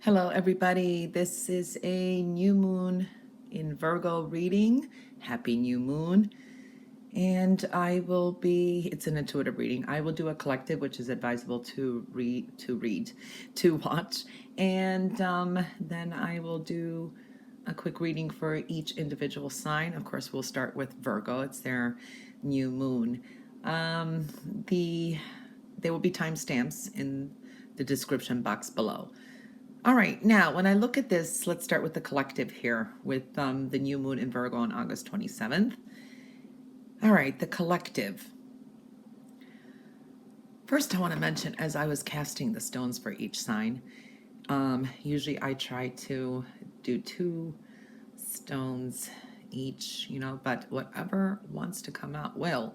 Hello, everybody. This is a new moon in Virgo reading. Happy new moon. And it's an intuitive reading. I will do a collective, which is advisable to watch. And then I will do a quick reading for each individual sign. Of course, we'll start with Virgo. It's their new moon. There will be timestamps in the description box below. All right, now when I look at this, let's start with the collective here with the new moon in Virgo on August 27th. All right, the collective. First, I want to mention, as I was casting the stones for each sign, usually I try to do 2 stones each, but whatever wants to come out will.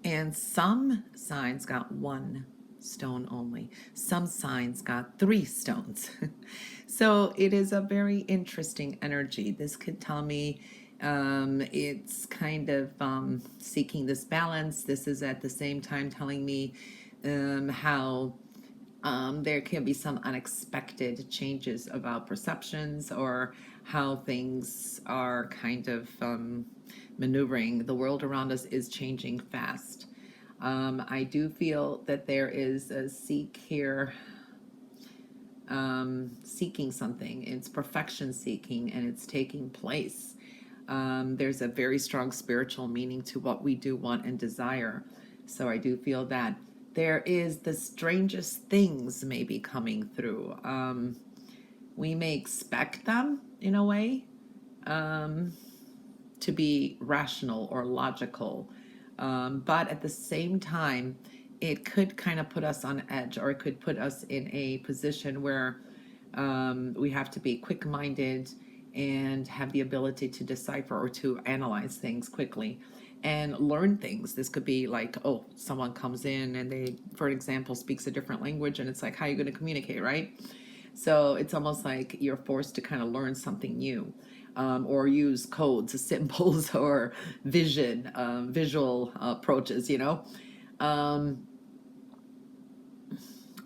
And some signs got 1 stone only. Some signs got 3 stones. So it is a very interesting energy. This could tell me it's kind of seeking this balance. This is at the same time telling me how there can be some unexpected changes about perceptions or how things are kind of maneuvering. The world around us is changing fast. I do feel that there is a seek here, seeking something. It's perfection seeking, and it's taking place. There's a very strong spiritual meaning to what we do want and desire. So I do feel that there is the strangest things maybe coming through. We may expect them in a way to be rational or logical. But at the same time, it could kind of put us on edge, or it could put us in a position where we have to be quick-minded and have the ability to decipher or to analyze things quickly and learn things. This could be like, oh, someone comes in and they, for example, speaks a different language, and it's like, how are you going to communicate, right? So it's almost like you're forced to kind of learn something new. Or use codes, symbols, or visual approaches,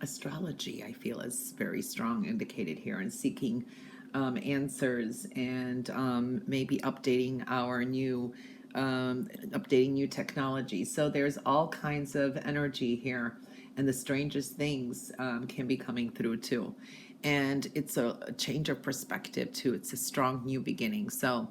Astrology, I feel, is very strong indicated here, and seeking answers and maybe updating new technology. So there's all kinds of energy here, and the strangest things can be coming through too. And it's a change of perspective too. It's a strong new beginning. So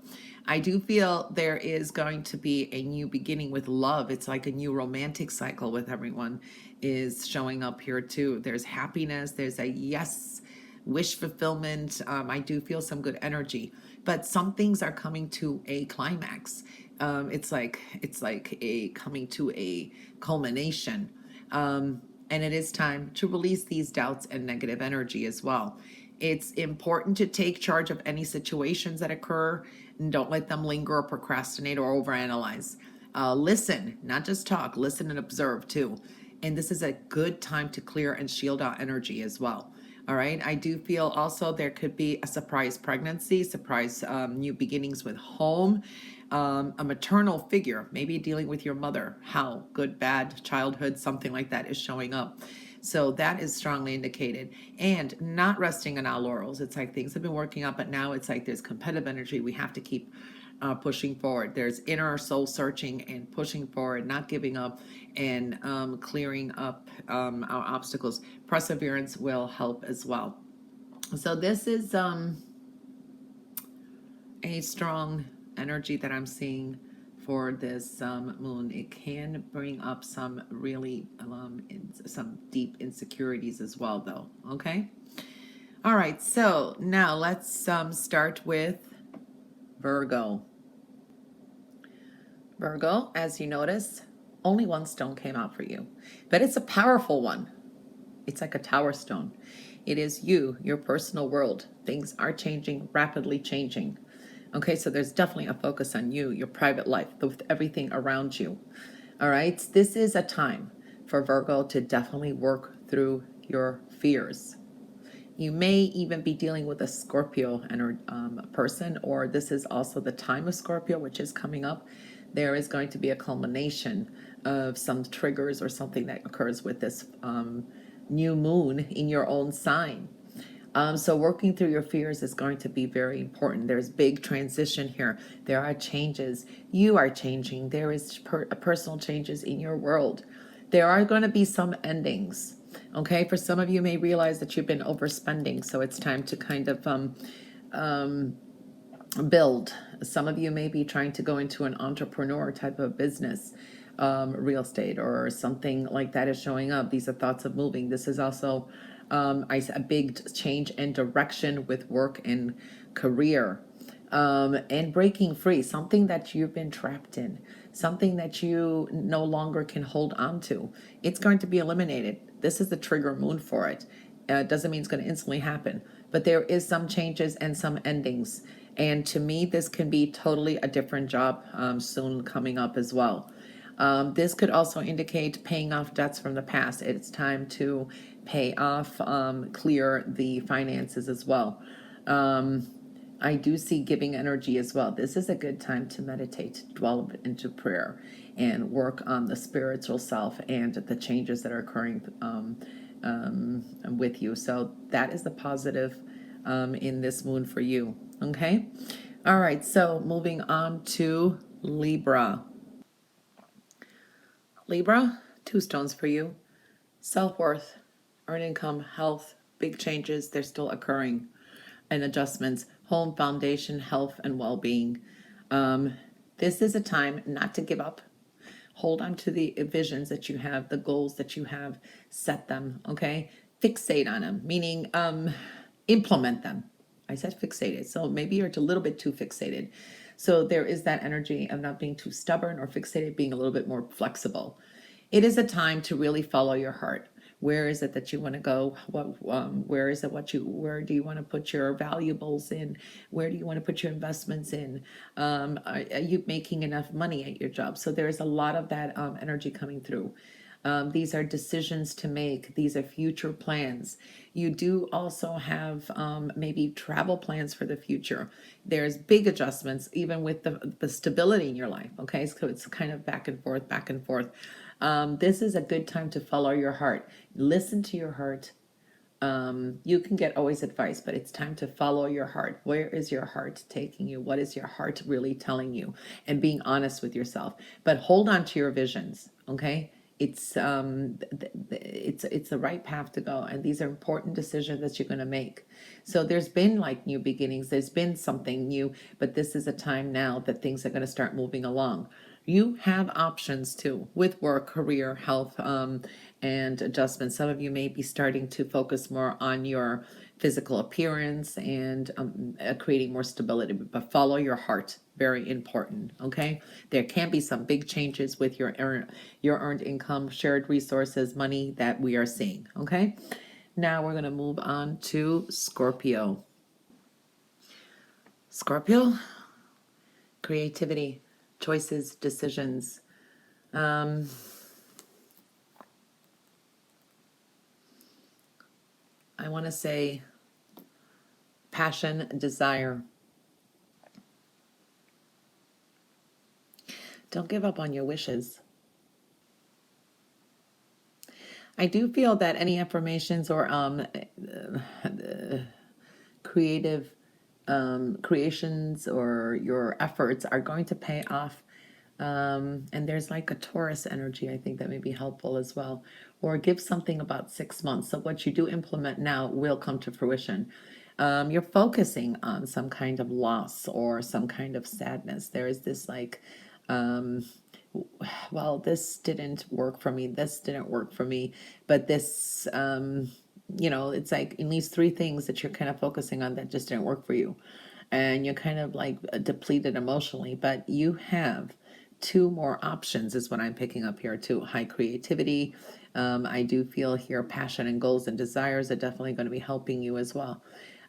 I do feel there is going to be a new beginning with love. It's like a new romantic cycle with everyone is showing up here too. There's happiness. There's a yes, wish fulfillment. I do feel some good energy, but some things are coming to a climax. It's like a coming to a culmination. And it is time to release these doubts and negative energy as well. It's important to take charge of any situations that occur, and don't let them linger or procrastinate or overanalyze. Listen, not just talk, listen and observe too. And this is a good time to clear and shield out energy as well. All right. I do feel also there could be a surprise pregnancy, surprise new beginnings with home, a maternal figure, maybe dealing with your mother, how good, bad, childhood, something like that is showing up. So that is strongly indicated, and not resting on our laurels. It's like things have been working out, but now it's like there's competitive energy. We have to keep pushing forward. There's inner soul searching and pushing forward, not giving up, and clearing up our obstacles. Perseverance will help as well. So this is a strong energy that I'm seeing for this moon. It can bring up some really some deep insecurities as well, though. Okay. All right. So now let's start with Virgo. Virgo, as you notice, only 1 stone came out for you, but it's a powerful one. It's like a tower stone. It is you, your personal world. Things are changing, rapidly changing. Okay, so there's definitely a focus on you, your private life, with everything around you. All right, this is a time for Virgo to definitely work through your fears. You may even be dealing with a Scorpio person, or this is also the time of Scorpio, which is coming up. There is going to be a culmination of some triggers or something that occurs with this new moon in your own sign. So working through your fears is going to be very important. There's big transition here. There are changes. You are changing. There is personal changes in your world. There are going to be some endings. Okay, for some of you may realize that you've been overspending, so it's time to kind of build. Some of you may be trying to go into an entrepreneur type of business, real estate or something like that is showing up. These are thoughts of moving. This is also a big change in direction with work and career, and breaking free, something that you've been trapped in, something that you no longer can hold on to. It's going to be eliminated. This is the trigger moon for it. It doesn't mean it's going to instantly happen, but there is some changes and some endings. And to me, this can be totally a different job soon coming up as well. This could also indicate paying off debts from the past. It's time to pay off, clear the finances as well. I do see giving energy as well. This is a good time to meditate, dwell into prayer, and work on the spiritual self and the changes that are occurring with you. So that is the positive in this moon for you. Okay. All right. So moving on to Libra. Libra, two stones for you. Self-worth, earned income, health, big changes. They're still occurring, and adjustments. Home, foundation, health, and well-being. This is a time not to give up. Hold on to the visions that you have, the goals that you have, set them, okay? Fixate on them, meaning implement them. I said fixated, so maybe you're a little bit too fixated. So there is that energy of not being too stubborn or fixated, being a little bit more flexible. It is a time to really follow your heart. Where is it that you want to go? Where is it where do you want to put your valuables in? Where do you want to put your investments in? Are you making enough money at your job? So there's a lot of that energy coming through. These are decisions to make. These are future plans. You do also have maybe travel plans for the future. There's big adjustments, even with the stability in your life. Okay, so it's kind of back and forth, back and forth. This is a good time to follow your heart. Listen to your heart. You can get always advice, but it's time to follow your heart. Where is your heart taking you? What is your heart really telling you? And being honest with yourself. But hold on to your visions, okay? It's the right path to go, and these are important decisions that you're going to make. So there's been like new beginnings. There's been something new, but this is a time now that things are going to start moving along. You have options too with work, career, health, and adjustments. Some of you may be starting to focus more on your physical appearance and creating more stability, but follow your heart. Very important. Okay. There can be some big changes with your earned income, shared resources, money that we are seeing. Okay. Now we're going to move on to Scorpio. Scorpio, creativity, choices, decisions. I want to say passion, desire. Don't give up on your wishes. I do feel that any affirmations or creative creations or your efforts are going to pay off. And there's like a Taurus energy, I think that may be helpful as well. Or give something about 6 months. So what you do implement now will come to fruition. You're focusing on some kind of loss or some kind of sadness. There is this like, well, this didn't work for me. This didn't work for me. But this, it's like at least 3 things that you're kind of focusing on that just didn't work for you. And you're kind of like depleted emotionally, but you have 2 more options is what I'm picking up here too. High creativity. I do feel here passion and goals and desires are definitely going to be helping you as well.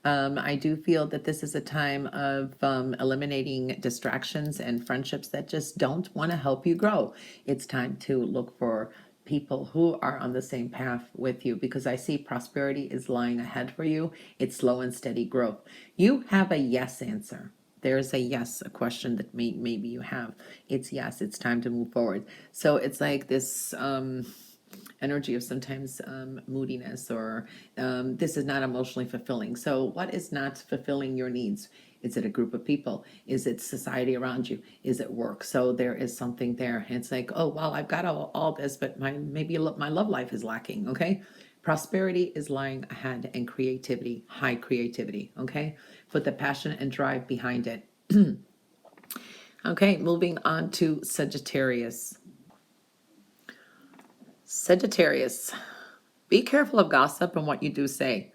I do feel that this is a time of eliminating distractions and friendships that just don't want to help you grow. It's time to look for people who are on the same path with you, because I see prosperity is lying ahead for you. It's slow and steady growth. You have a yes answer. There's a yes, a question that maybe you have. It's yes, it's time to move forward. So it's like this energy of sometimes moodiness, or this is not emotionally fulfilling. So what is not fulfilling your needs? Is it a group of people? Is it society around you? Is it work? So there is something there. It's like, oh, well, I've got all this, but maybe my love life is lacking. Okay. Prosperity is lying ahead, and creativity, high creativity. Okay. Put the passion and drive behind it. Okay. Moving on to Sagittarius. Sagittarius, be careful of gossip and what you do say.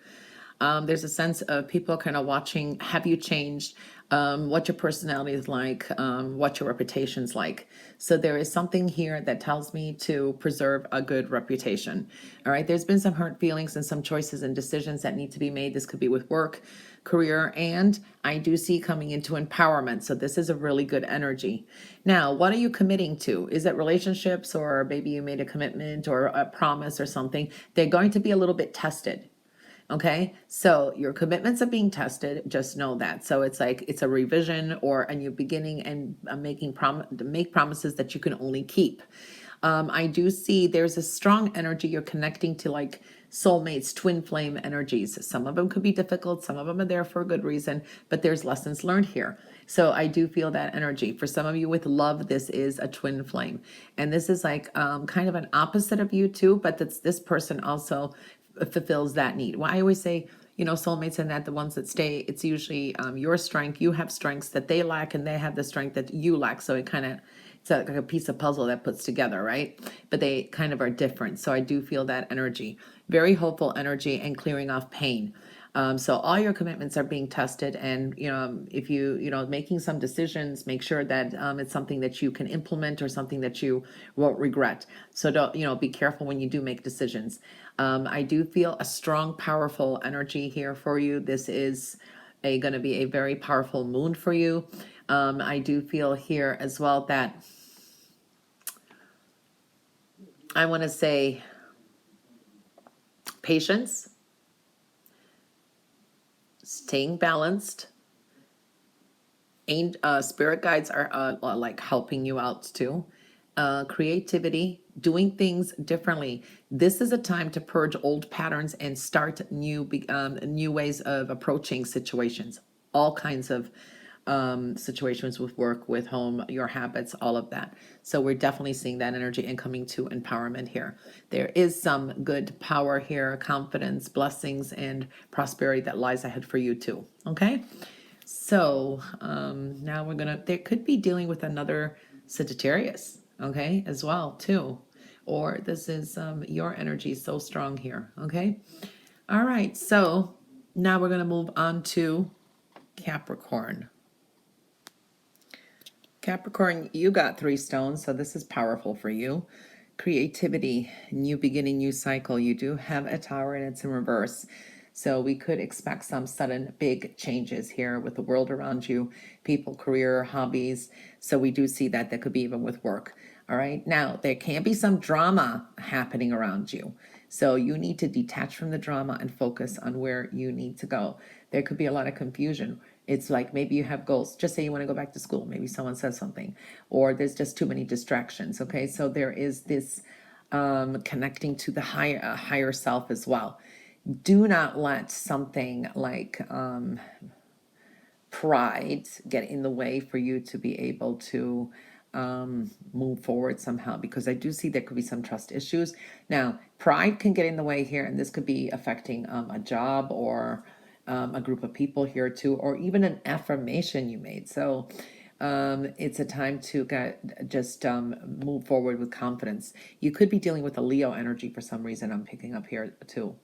There's a sense of people kind of watching, have you changed, what your personality is like, what your reputation's like. So there is something here that tells me to preserve a good reputation. All right, there's been some hurt feelings and some choices and decisions that need to be made. This could be with work, career, and I do see coming into empowerment. So this is a really good energy. Now, what are you committing to? Is it relationships, or maybe you made a commitment or a promise or something? They're going to be a little bit tested. Okay, so your commitments are being tested. Just know that. So it's like it's a revision or a new beginning, and make promises that you can only keep. I do see there's a strong energy. You're connecting to like soulmates, twin flame energies. Some of them could be difficult. Some of them are there for a good reason, but there's lessons learned here. So I do feel that energy. For some of you with love, this is a twin flame. And this is like kind of an opposite of you too, but this person also fulfills that need. Well, I always say, soulmates and that the ones that stay, it's usually your strength. You have strengths that they lack, and they have the strength that you lack. So it's like a piece of puzzle that puts together, right? But they kind of are different. So I do feel that energy, very hopeful energy, and clearing off pain. So all your commitments are being tested, and if making some decisions, make sure that it's something that you can implement or something that you won't regret. So don't be careful when you do make decisions. I do feel a strong, powerful energy here for you. This is going to be a very powerful moon for you. I do feel here as well that I want to say patience, staying balanced, and spirit guides are like helping you out too. Creativity, doing things differently. This is a time to purge old patterns and start new ways of approaching situations. All kinds of situations with work, with home, your habits, all of that. So we're definitely seeing that energy and coming to empowerment here. There is some good power here, confidence, blessings, and prosperity that lies ahead for you too. Okay. So now there could be dealing with another Sagittarius, okay, as well too. Or this is your energy so strong here, okay? All right, so now we're going to move on to Capricorn. Capricorn, you got 3 stones, so this is powerful for you. Creativity, new beginning, new cycle. You do have a Tower, and it's in reverse. So we could expect some sudden big changes here with the world around you, people, career, hobbies. So we do see that could be even with work. All right. Now, there can be some drama happening around you. So you need to detach from the drama and focus on where you need to go. There could be a lot of confusion. It's like maybe you have goals. Just say you want to go back to school. Maybe someone says something, or there's just too many distractions. Okay. So there is this connecting to the higher self as well. Do not let something like pride get in the way for you to be able to move forward somehow, because I do see there could be some trust issues. Now, pride can get in the way here, and this could be affecting a job or a group of people here too, or even an affirmation you made. So it's a time to just move forward with confidence. You could be dealing with a Leo energy for some reason. I'm picking up here too.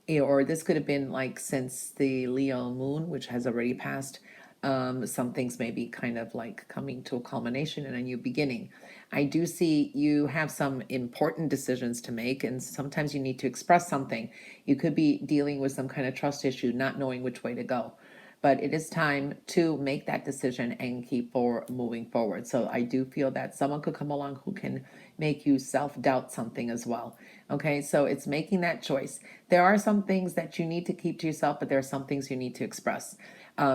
Or this could have been like since the Leo moon, which has already passed. Some things may be kind of like coming to a culmination and a new beginning. I do see you have some important decisions to make, and sometimes you need to express something. You could be dealing with some kind of trust issue, not knowing which way to go. But it is time to make that decision and keep moving forward. So I do feel that someone could come along who can make you self-doubt something as well. Okay, so it's making that choice. There are some things that you need to keep to yourself, but there are some things you need to express.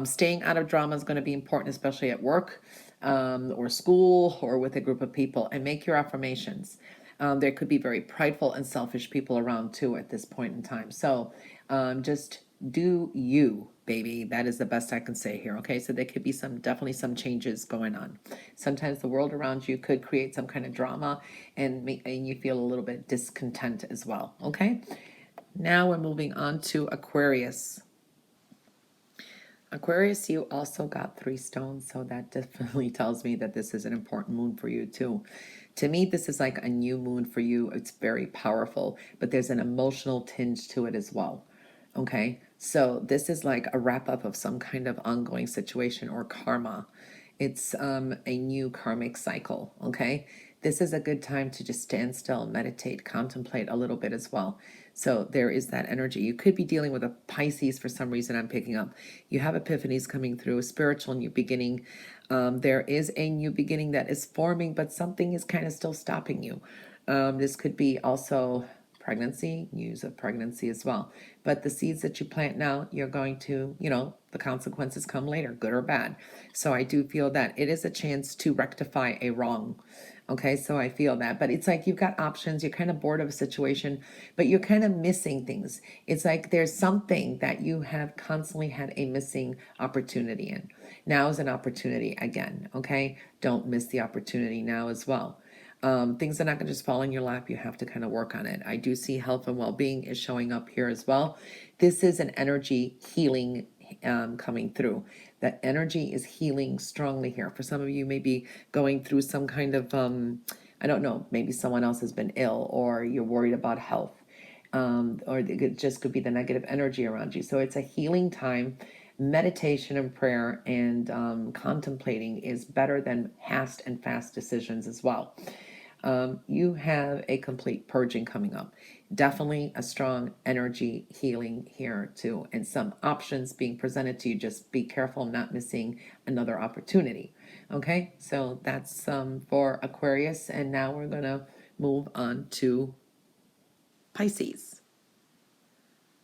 Staying out of drama is going to be important, especially at work or school or with a group of people, and make your affirmations. There could be very prideful and selfish people around too at this point in time. So just do you, baby. That is the best I can say here. Okay, so there could be definitely some changes going on. Sometimes the world around you could create some kind of drama, and you feel a little bit discontent as well. Okay, now we're moving on to Aquarius. Aquarius, you also got 3 stones, so that definitely tells me that this is an important moon for you too. To me, this is like a new moon for you. It's very powerful, but there's an emotional tinge to it as well. Okay, so this is like a wrap up of some kind of ongoing situation or karma. It's a new karmic cycle. Okay, this is a good time to just stand still, meditate, contemplate a little bit as well. So there is that energy. You could be dealing with a Pisces for some reason. I'm picking up. You have epiphanies coming through, a spiritual new beginning. There is a new beginning that is forming, but something is kind of still stopping you. This could be also pregnancy, news of pregnancy as well. But the seeds that you plant now, you're going to, the consequences come later, good or bad. So I do feel that it is a chance to rectify a wrong. Okay, so I feel that, but it's like you've got options. You're kind of bored of a situation, but you're kind of missing things. It's like there's something that you have constantly had a missing opportunity in. Now is an opportunity again. Okay, don't miss the opportunity now as well. Things are not going to just fall in your lap. You have to kind of work on it. I do see health and well-being is showing up here as well. This is an energy healing coming through. That energy is healing strongly here. For some of you, maybe going through some kind of, I don't know, maybe someone else has been ill or you're worried about health. Or it just could be the negative energy around you. So it's a healing time. Meditation and prayer and contemplating is better than hast and fast decisions as well. You have a complete purging coming up. Definitely a strong energy healing here too, and some options being presented to you. Just be careful not missing another opportunity. Okay, so that's for Aquarius, and now we're gonna move on to Pisces.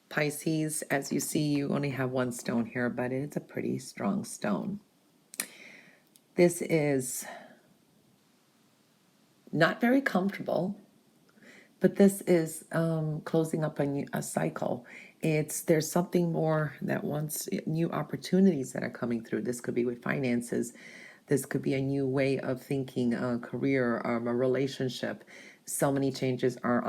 Pisces, as you see, you only have 1 stone here, but it's a pretty strong stone. This is not very comfortable, but this is closing up a cycle. There's something more that wants new opportunities that are coming through. This could be with finances. This could be a new way of thinking, a career, a relationship. So many changes are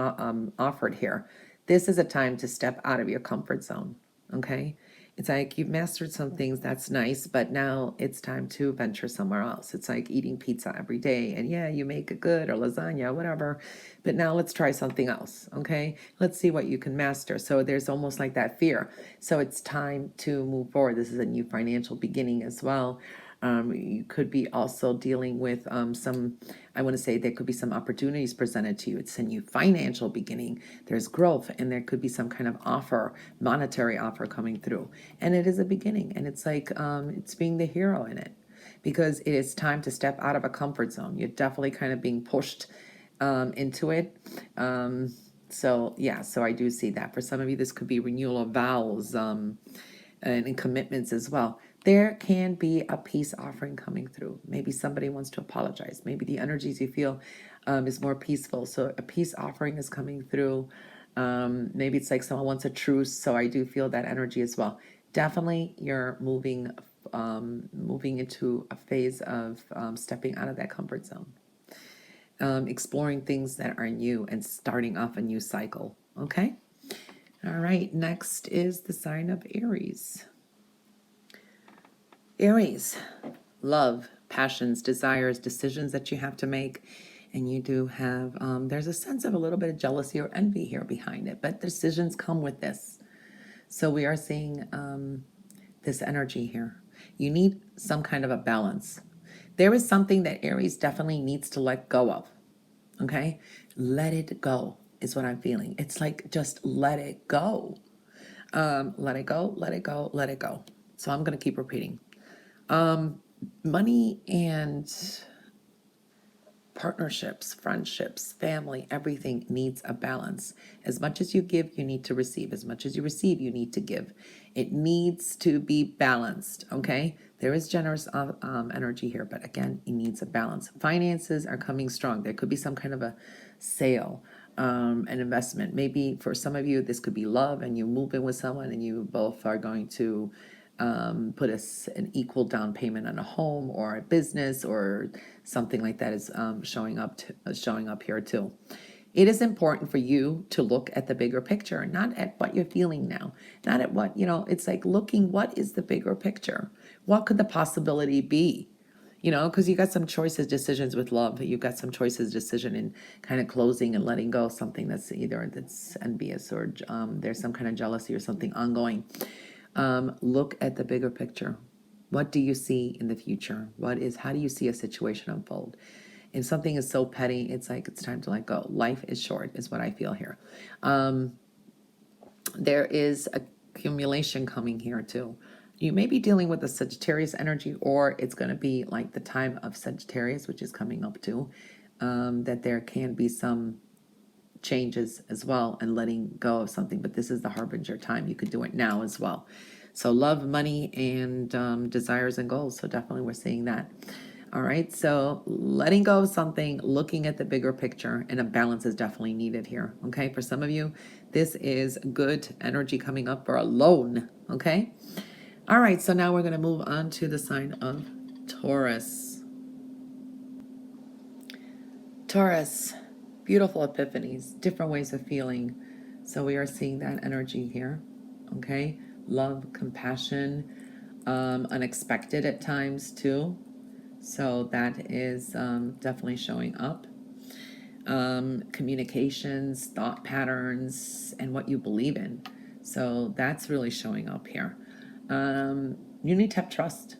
offered here. This is a time to step out of your comfort zone, okay? It's like you've mastered some things, that's nice, but now it's time to venture somewhere else. It's like eating pizza every day, and yeah, you make it good, or lasagna, whatever, but now let's try something else, okay? Let's see what you can master. So there's almost like that fear. So it's time to move forward. This is a new financial beginning as well. You could be also dealing with I want to say there could be some opportunities presented to you. It's a new financial beginning. There's growth, and there could be some kind of offer, monetary offer coming through. And it is a beginning, and it's like it's being the hero in it, because it is time to step out of a comfort zone. You're definitely kind of being pushed into it. So yeah, so I do see that. For some of you, this could be renewal of vows and commitments as well. There can be a peace offering coming through. Maybe somebody wants to apologize. Maybe the energies you feel is more peaceful. So a peace offering is coming through. Maybe it's like someone wants a truce. So I do feel that energy as well. Definitely you're moving into a phase of stepping out of that comfort zone. Exploring things that are new and starting off a new cycle. Okay? All right, next is the sign of Aries. Aries, love, passions, desires, decisions that you have to make. And you do have, there's a sense of a little bit of jealousy or envy here behind it, but decisions come with this. So we are seeing this energy here. You need some kind of a balance. There is something that Aries definitely needs to let go of, okay? Let it go is what I'm feeling. It's like, just let it go. Let it go, let it go, let it go. So I'm going to keep repeating. Money and partnerships, friendships, family, everything needs a balance. As much as you give, you need to receive. As much as you receive, you need to give. It needs to be balanced, okay? There is generous energy here, but again, it needs a balance. Finances are coming strong. There could be some kind of a sale, an investment. Maybe for some of you, this could be love and you move in with someone and you both are going to put an equal down payment on a home or a business or something like that is showing up here too. It is important for you to look at the bigger picture, not at what you're feeling now, not at what, it's like looking, what is the bigger picture? What could the possibility be? Because you got some choices, decisions with love. You've got some choices, decision in kind of closing and letting go of something that's envious or there's some kind of jealousy or something ongoing. Look at the bigger picture. What do you see in the future? How do you see a situation unfold? If something is so petty, it's like it's time to let go. Life is short, is what I feel here. There is accumulation coming here too. You may be dealing with a Sagittarius energy, or it's going to be like the time of Sagittarius, which is coming up too, that there can be some changes as well and letting go of something. But this is the harbinger time. You could do it now as well. So love, money, and desires and goals. So definitely we're seeing that. All right, so letting go of something, looking at the bigger picture, and a balance is definitely needed here. Okay, for some of you, this is good energy coming up for a loan. Okay, all right, so now we're going to move on to the sign of Taurus. Taurus, beautiful epiphanies, different ways of feeling. So we are seeing that energy here. Okay, love, compassion, unexpected at times too. So that is definitely showing up. Communications, thought patterns, and what you believe in. So that's really showing up here. You need to have trust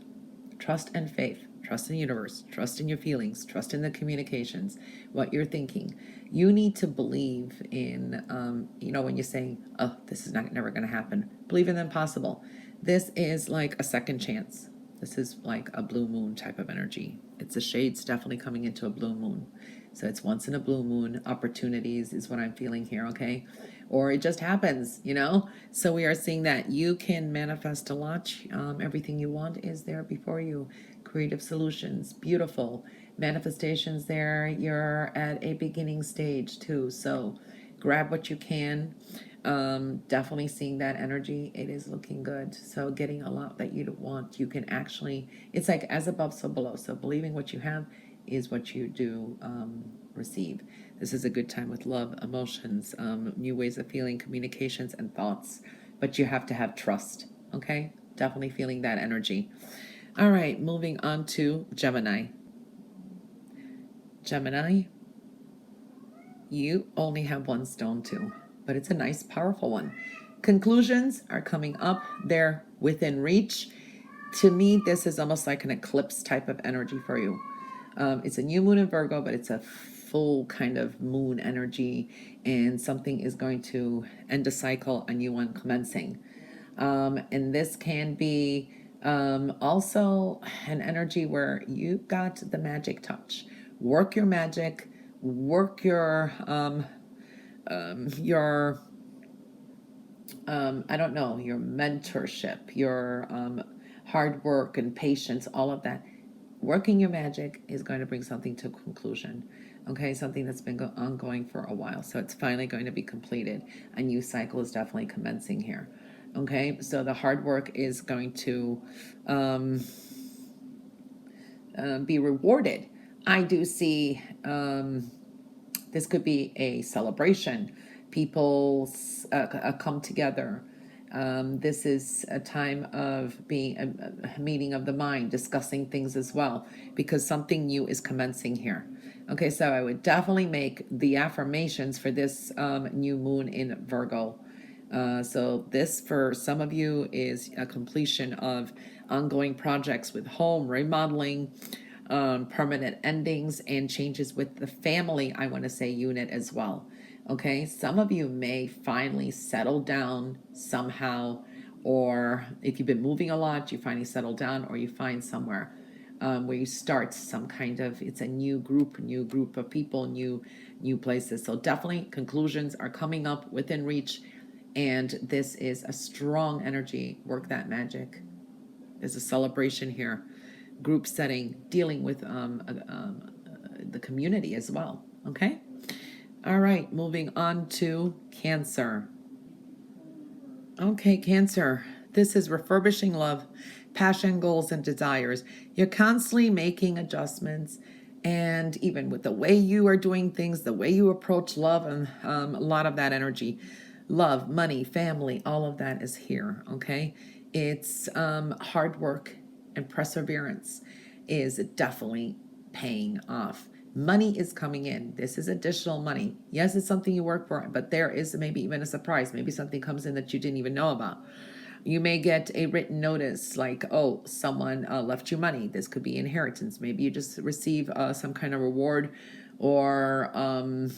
and faith, trust in the universe, trust in your feelings, trust in the communications, what you're thinking. You need to believe in, when you're saying, oh, this is never going to happen, believe in the impossible. This is like a second chance. This is like a blue moon type of energy. It's a shades definitely coming into a blue moon. So it's once in a blue moon. Opportunities is what I'm feeling here, okay? Or it just happens, So we are seeing that you can manifest a lot. Everything you want is there before you. Creative solutions, beautiful manifestations there. You're at a beginning stage too. So grab what you can. Definitely seeing that energy. It is looking good. So getting a lot that you want, you can actually, it's like as above, so below. So believing what you have is what you do receive. This is a good time with love, emotions, new ways of feeling, communications, and thoughts. But you have to have trust, okay? Definitely feeling that energy. All right, moving on to Gemini. Gemini, you only have one stone too, but it's a nice, powerful one. Conclusions are coming up. They're within reach. To me, this is almost like an eclipse type of energy for you. It's a new moon in Virgo, but it's a full kind of moon energy, and something is going to end a cycle, a new one commencing. And this can be also an energy where you got the magic touch. Work your magic, work your I don't know, your mentorship, your hard work and patience, all of that. Working your magic is going to bring something to conclusion. Okay, something that's been ongoing for a while. So it's finally going to be completed. A new cycle is definitely commencing here. Okay, so the hard work is going to be rewarded. I do see this could be a celebration. People come together. This is a time of being a meeting of the mind, discussing things as well, because something new is commencing here. Okay, so I would definitely make the affirmations for this new moon in Virgo. So this, for some of you, is a completion of ongoing projects with home remodeling, permanent endings, and changes with the family, I want to say, unit as well. Okay, some of you may finally settle down somehow, or if you've been moving a lot, you finally settle down, or you find somewhere where you start some kind of, it's a new group of people, new places. So definitely conclusions are coming up within reach, and this is a strong energy. Work that magic. There's a celebration here, group setting, dealing with the community as well. Okay. All right, moving on to Cancer. Okay, Cancer. This is refurbishing love, passion, goals, and desires. You're constantly making adjustments, and even with the way you are doing things, the way you approach love, and a lot of that energy, love, money, family, all of that is here. Okay, it's hard work and perseverance is definitely paying off. Money is coming in. This is additional money. Yes, it's something you work for, but there is maybe even a surprise. Maybe something comes in that you didn't even know about. You may get a written notice like, oh, someone left you money. This could be inheritance. Maybe you just receive some kind of reward or I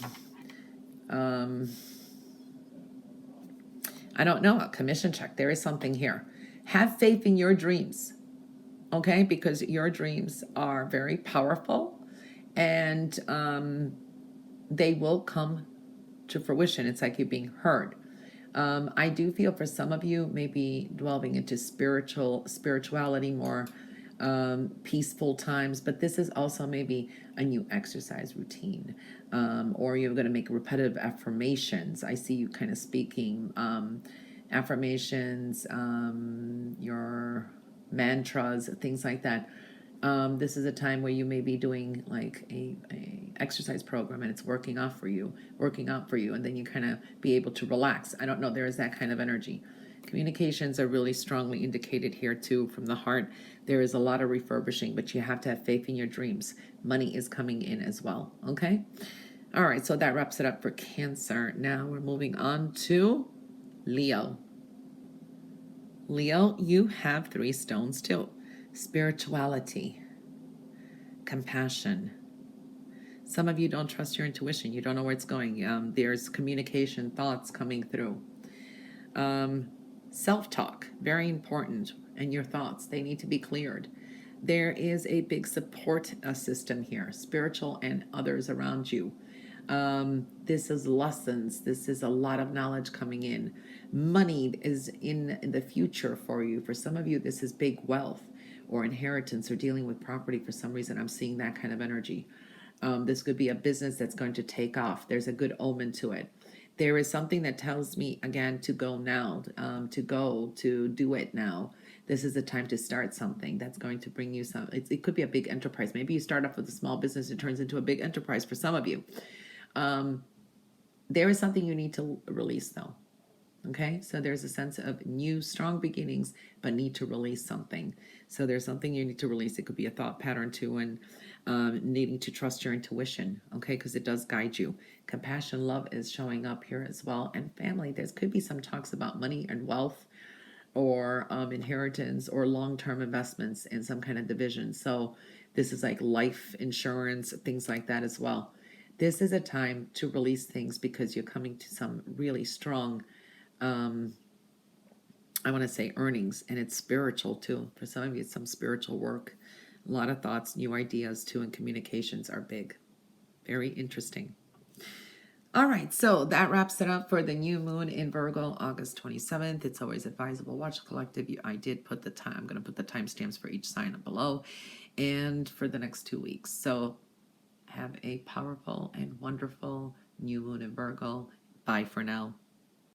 don't know, a commission check. There is something here. Have faith in your dreams, okay? Because your dreams are very powerful and they will come to fruition. It's like you're being heard. I do feel for some of you, maybe delving into spirituality more, peaceful times, but this is also maybe a new exercise routine, or you're going to make repetitive affirmations. I see you kind of speaking affirmations, your mantras, things like that. This is a time where you may be doing like a exercise program and it's working out for you, and then you kind of be able to relax. I don't know, there is that kind of energy. Communications are really strongly indicated here too from the heart. There is a lot of refurbishing, but you have to have faith in your dreams. Money is coming in as well, okay? All right, so that wraps it up for Cancer. Now we're moving on to Leo. Leo, you have 3 stones too. Spirituality, compassion. Some of you don't trust your intuition. You don't know where it's going. There's communication, thoughts coming through. Self-talk, very important. And your thoughts, they need to be cleared. There is a big support system here, spiritual and others around you. This is lessons. This is a lot of knowledge coming in. Money is in the future for you. For some of you, this is big wealth or inheritance or dealing with property. For some reason, I'm seeing that kind of energy. This could be a business that's going to take off. There's a good omen to it. There is something that tells me, again, to go now, to do it now. This is the time to start something that's going to bring you some. It could be a big enterprise. Maybe you start off with a small business, it turns into a big enterprise for some of you. There is something you need to release, though. Okay, so there's a sense of new, strong beginnings, but need to release something. So there's something you need to release. It could be a thought pattern too, and needing to trust your intuition, okay, because it does guide you. Compassion, love is showing up here as well, and family. There could be some talks about money and wealth, or inheritance, or long-term investments in some kind of division. So this is like life insurance, things like that as well. This is a time to release things because you're coming to some really strong I want to say earnings, and it's spiritual too. For some of you, it's some spiritual work. A lot of thoughts, new ideas too, and communications are big. Very interesting. All right, so that wraps it up for the new moon in Virgo, August 27th. It's always advisable. Watch the collective. I did put the time. I'm going to put the timestamps for each sign below and for the next 2 weeks. So have a powerful and wonderful new moon in Virgo. Bye for now.